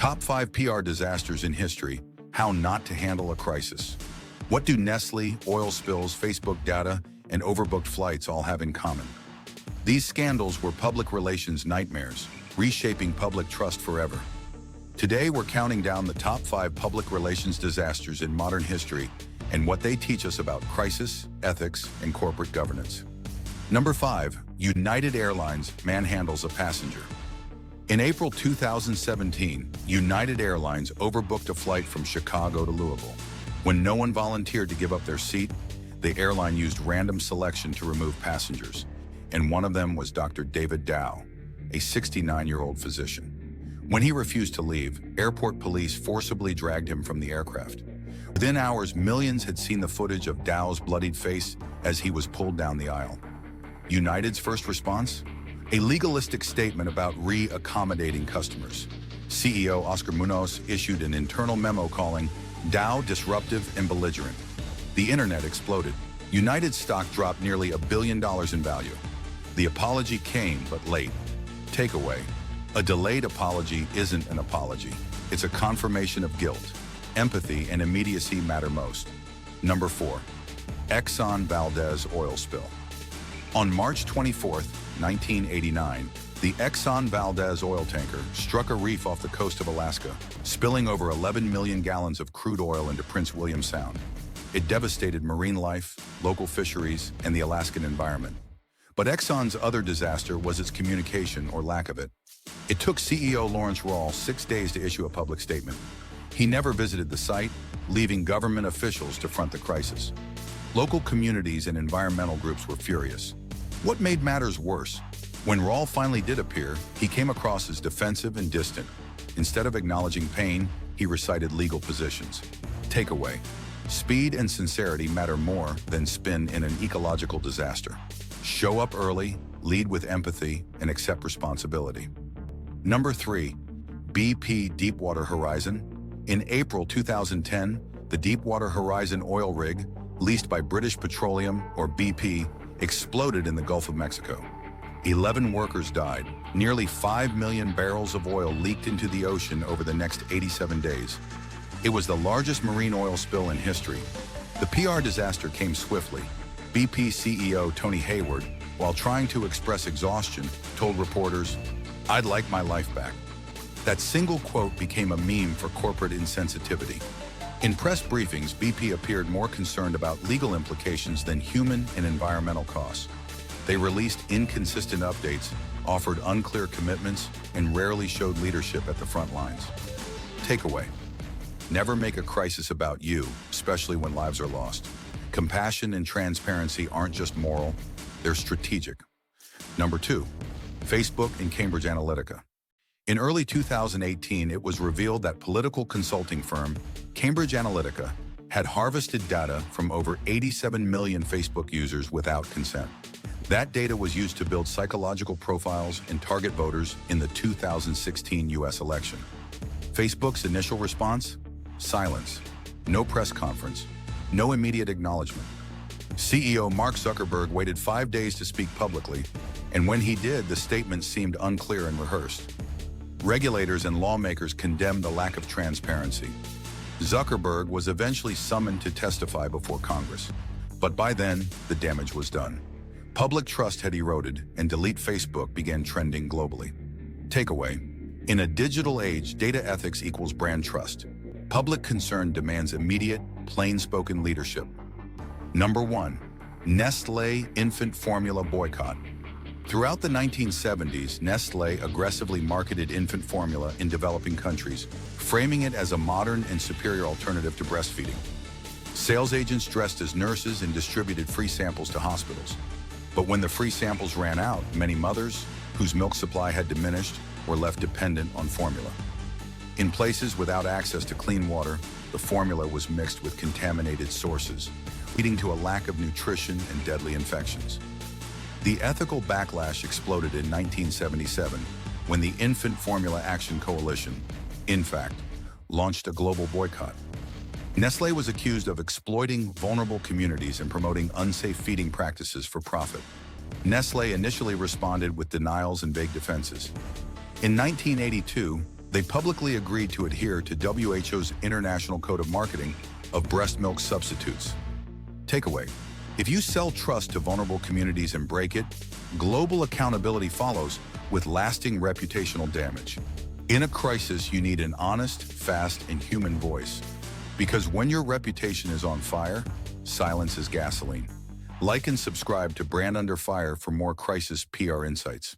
Top 5 PR disasters in history, how not to handle a crisis. What do Nestle, oil spills, Facebook data, and overbooked flights all have in common? These scandals were public relations nightmares, reshaping public trust forever. Today, we're counting down the top 5 public relations disasters in modern history and what they teach us about crisis, ethics, and corporate governance. Number 5, United Airlines manhandles a passenger. In April 2017, United Airlines overbooked a flight from Chicago to Louisville. When no one volunteered to give up their seat, the airline used random selection to remove passengers, and one of them was Dr. David Dow, a 69-year-old physician. When he refused to leave, airport police forcibly dragged him from the aircraft. Within hours, millions had seen the footage of Dow's bloodied face as he was pulled down the aisle. United's first response? A legalistic statement about re-accommodating customers. CEO Oscar Munoz issued an internal memo calling Dow disruptive and belligerent. The internet exploded. United's stock dropped nearly $1 billion in value. The apology came, but late. Takeaway: a delayed apology isn't an apology. It's a confirmation of guilt. Empathy and immediacy matter most. Number 4, Exxon Valdez oil spill. On March 24, 1989, the Exxon Valdez oil tanker struck a reef off the coast of Alaska, spilling over 11 million gallons of crude oil into Prince William Sound. It devastated marine life, local fisheries, and the Alaskan environment. But Exxon's other disaster was its communication, or lack of it. It took CEO Lawrence Rawls 6 days to issue a public statement. He never visited the site, leaving government officials to front the crisis. Local communities and environmental groups were furious. What made matters worse? When Rawls finally did appear, he came across as defensive and distant. Instead of acknowledging pain, he recited legal positions. Takeaway: speed and sincerity matter more than spin in an ecological disaster. Show up early, lead with empathy, and accept responsibility. Number 3, BP Deepwater Horizon. In April 2010, the Deepwater Horizon oil rig, leased by British Petroleum, or BP, exploded in the Gulf of Mexico. 11 workers died. Nearly 5 million barrels of oil leaked into the ocean over the next 87 days. It was the largest marine oil spill in history. The PR disaster came swiftly. BP CEO Tony Hayward, while trying to express exhaustion, told reporters, "I'd like my life back." That single quote became a meme for corporate insensitivity. In press briefings, BP appeared more concerned about legal implications than human and environmental costs. They released inconsistent updates, offered unclear commitments, and rarely showed leadership at the front lines. Takeaway: never make a crisis about you, especially when lives are lost. Compassion and transparency aren't just moral, they're strategic. Number 2, Facebook and Cambridge Analytica. In early 2018, it was revealed that political consulting firm Cambridge Analytica had harvested data from over 87 million Facebook users without consent. That data was used to build psychological profiles and target voters in the 2016 US election. Facebook's initial response? Silence. No press conference. No immediate acknowledgement. CEO Mark Zuckerberg waited 5 days to speak publicly, and when he did, the statement seemed unclear and rehearsed. Regulators and lawmakers condemned the lack of transparency. Zuckerberg was eventually summoned to testify before Congress, but by then, the damage was done. Public trust had eroded, and Delete Facebook began trending globally. Takeaway: in a digital age, data ethics equals brand trust. Public concern demands immediate, plain-spoken leadership. Number 1, Nestle Infant Formula boycott. Throughout the 1970s, Nestle aggressively marketed infant formula in developing countries, framing it as a modern and superior alternative to breastfeeding. Sales agents dressed as nurses and distributed free samples to hospitals. But when the free samples ran out, many mothers, whose milk supply had diminished, were left dependent on formula. In places without access to clean water, the formula was mixed with contaminated sources, leading to a lack of nutrition and deadly infections. The ethical backlash exploded in 1977 when the Infant Formula Action Coalition, INFACT, launched a global boycott. Nestle was accused of exploiting vulnerable communities and promoting unsafe feeding practices for profit. Nestle initially responded with denials and vague defenses. In 1982, They publicly agreed to adhere to WHO's International Code of Marketing of breast milk substitutes. Takeaway: if you sell trust to vulnerable communities and break it, global accountability follows with lasting reputational damage. In a crisis, you need an honest, fast, and human voice. Because when your reputation is on fire, silence is gasoline. Like and subscribe to Brand Under Fire for more crisis PR insights.